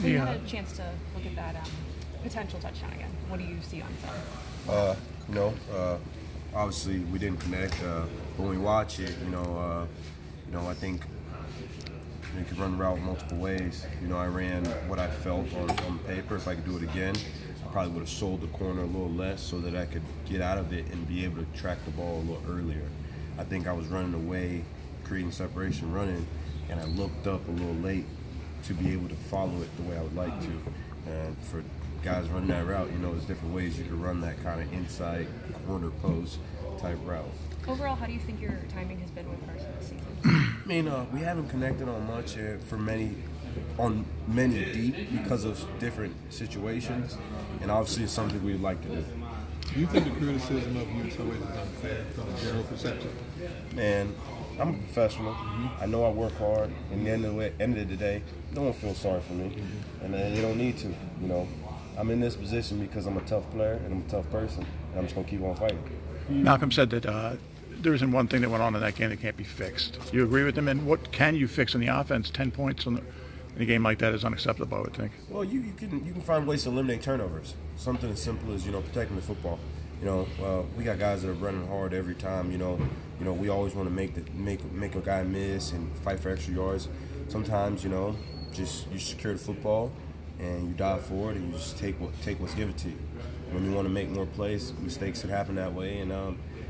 We had a chance to look at that potential touchdown again. What do you see on film? Obviously we didn't connect. When we watch it, I think you could run the route multiple ways. I ran what I felt on paper. If I could do it again, I probably would have sold the corner a little less so that I could get out of it and be able to track the ball a little earlier. I think I was running away, creating separation, running, and I looked up a little late to be able to follow it the way I would like to. And for guys running that route, there's different ways you can run that kind of inside corner post type route. Overall, how do you think your timing has been with Carson this season? I mean, we haven't connected on much on many deep because of different situations, and obviously it's something we'd like to do. Do you think the criticism of you in some ways is unfair from a general perception? Man, I'm a professional. I know I work hard, and at the end of the day, no one feels sorry for me, and they don't need to. I'm in this position because I'm a tough player and I'm a tough person, and I'm just gonna keep on fighting. Malcolm said that there isn't one thing that went on in that game that can't be fixed. You agree with him? And what can you fix in the offense? 10 points in a game like that is unacceptable, I would think. Well, you can find ways to eliminate turnovers. Something as simple as protecting the football. We got guys that are running hard every time. We always want to make a guy miss and fight for extra yards. Sometimes just you secure the football and you dive forward and you just take what's given to you. When you want to make more plays, mistakes can happen that way. And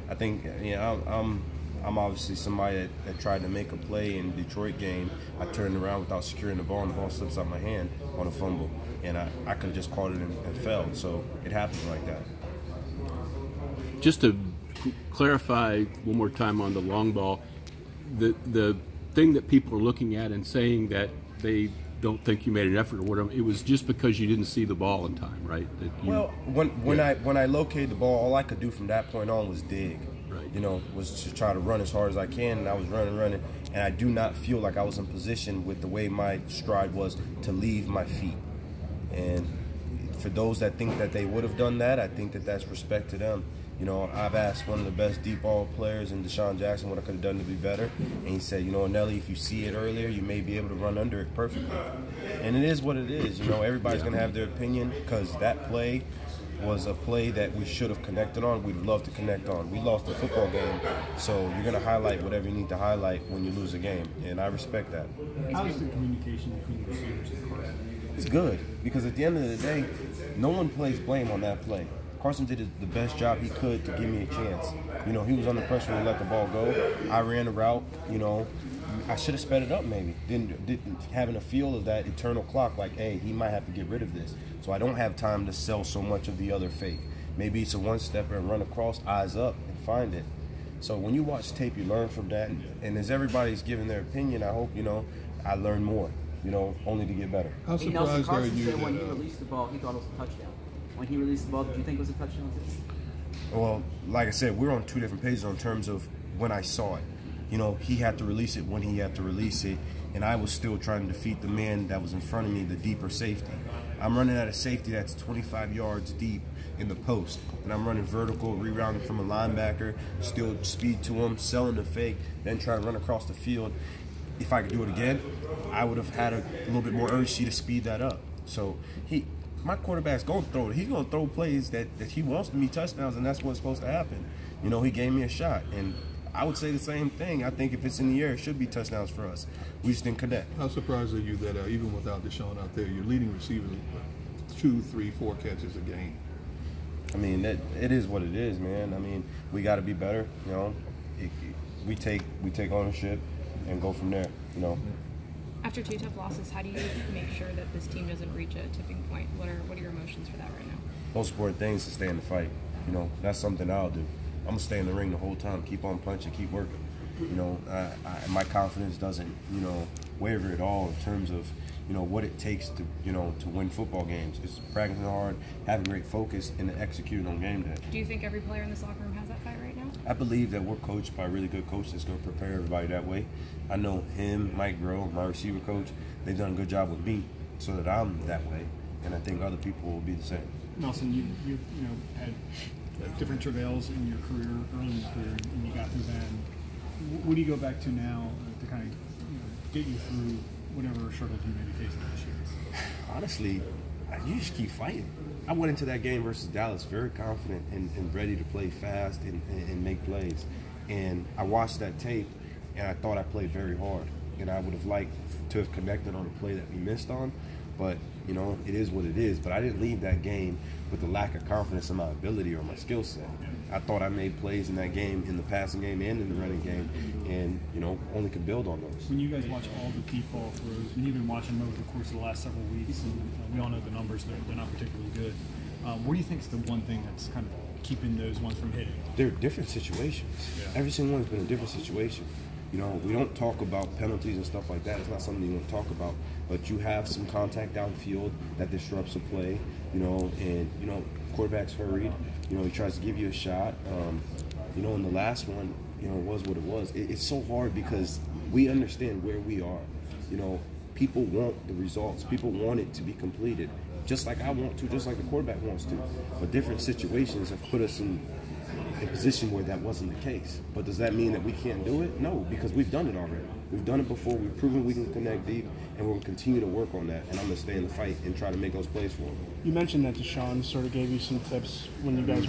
I think I'm obviously somebody that tried to make a play in the Detroit game. I turned around without securing the ball, and the ball slips out my hand on a fumble. And I could have just caught it and fell. So it happens like that. Just to clarify one more time on the long ball, the thing that people are looking at and saying that they don't think you made an effort or whatever, it was just because you didn't see the ball in time, right? When I located the ball, all I could do from that point on was dig. Right. Was to try to run as hard as I can, and I was running, and I do not feel like I was in position with the way my stride was to leave my feet. And for those that think that they would have done that, I think that that's respect to them. I've asked one of the best deep ball players in Deshaun Jackson what I could have done to be better, and he said, Nelly, if you see it earlier, you may be able to run under it perfectly. And it is what it is. Everybody's going to have their opinion because that play was a play that we should have connected on. We'd love to connect on. We lost the football game, so you're going to highlight whatever you need to highlight when you lose a game, and I respect that. How's the communication between the receivers and Carson? It's good because at the end of the day, no one plays blame on that play. Carson did the best job he could to give me a chance. He was under pressure when he let the ball go. I ran a route, I should have sped it up maybe. Didn't having a feel of that eternal clock like, hey, he might have to get rid of this. So I don't have time to sell so much of the other fake. Maybe it's a one-stepper and run across, eyes up, and find it. So when you watch tape, you learn from that. And as everybody's giving their opinion, I hope, I learn more, only to get better. How surprised are you that when he released the ball, he thought it was a touchdown? When he released the ball, did you think it was a touchdown? Well, like I said, we're on two different pages in terms of when I saw it. He had to release it when he had to release it, and I was still trying to defeat the man that was in front of me, the deeper safety. I'm running at a safety that's 25 yards deep in the post, and I'm running vertical, rerouting from a linebacker, still speed to him, selling the fake, then trying to run across the field. If I could do it again, I would have had a little bit more urgency to speed that up. So my quarterback's going to throw it. He's going to throw plays that he wants to be touchdowns, and that's what's supposed to happen. He gave me a shot, and I would say the same thing. I think if it's in the air, it should be touchdowns for us. We just didn't connect. How surprised are you that even without Deshaun out there, your leading receiver, 2, 3, 4 catches a game? I mean, it is what it is, man. I mean, we got to be better. We take ownership and go from there. After 2 tough losses, how do you make sure that this team doesn't reach a tipping point? What are your emotions for that right now? Most important thing is to stay in the fight. That's something I'll do. I'm going to stay in the ring the whole time, keep on punching, keep working. My confidence doesn't, waver at all in terms of, what it takes to, to win football games. It's practicing hard, having great focus, and executing on game day. Do you think every player in this locker room has that fight right now? I believe that we're coached by a really good coach that's going to prepare everybody that way. I know him, Mike Groh, my receiver coach, they've done a good job with me so that I'm that way, and I think other people will be the same. Nelson, you had different travails in your career, early in your career, and you got through that. what do you go back to now to kind of get you through whatever struggles you may be facing this year? Honestly, you just keep fighting. I went into that game versus Dallas very confident and ready to play fast and make plays. And I watched that tape, and I thought I played very hard. And I would have liked to have connected on a play that we missed on. But, you know, it is what it is. But I didn't leave that game with a lack of confidence in my ability or my skill set. I thought I made plays in that game, in the passing game and in the running game, and, you know, only could build on those. When you guys watch all the deep ball throws, and you've been watching them over the course of the last several weeks, and we all know the numbers, they're not particularly good. What do you think is the one thing that's kind of keeping those ones from hitting? They're different situations. Yeah. Every single one's been a different situation. You know, we don't talk about penalties and stuff like that. It's not something you want to talk about. But you have some contact downfield that disrupts the play, you know, and, you know, quarterback's hurried. You know, he tries to give you a shot. You know, in the last one, you know, it was what it was. It's so hard because we understand where we are. You know, people want the results. People want it to be completed. Just like I want to, just like the quarterback wants to. But different situations have put us in a position where that wasn't the case. But does that mean that we can't do it? No, because we've done it already. We've done it before. We've proven we can connect deep, and we're going to continue to work on that. And I'm going to stay in the fight and try to make those plays for them. You mentioned that Deshaun sort of gave you some tips when you guys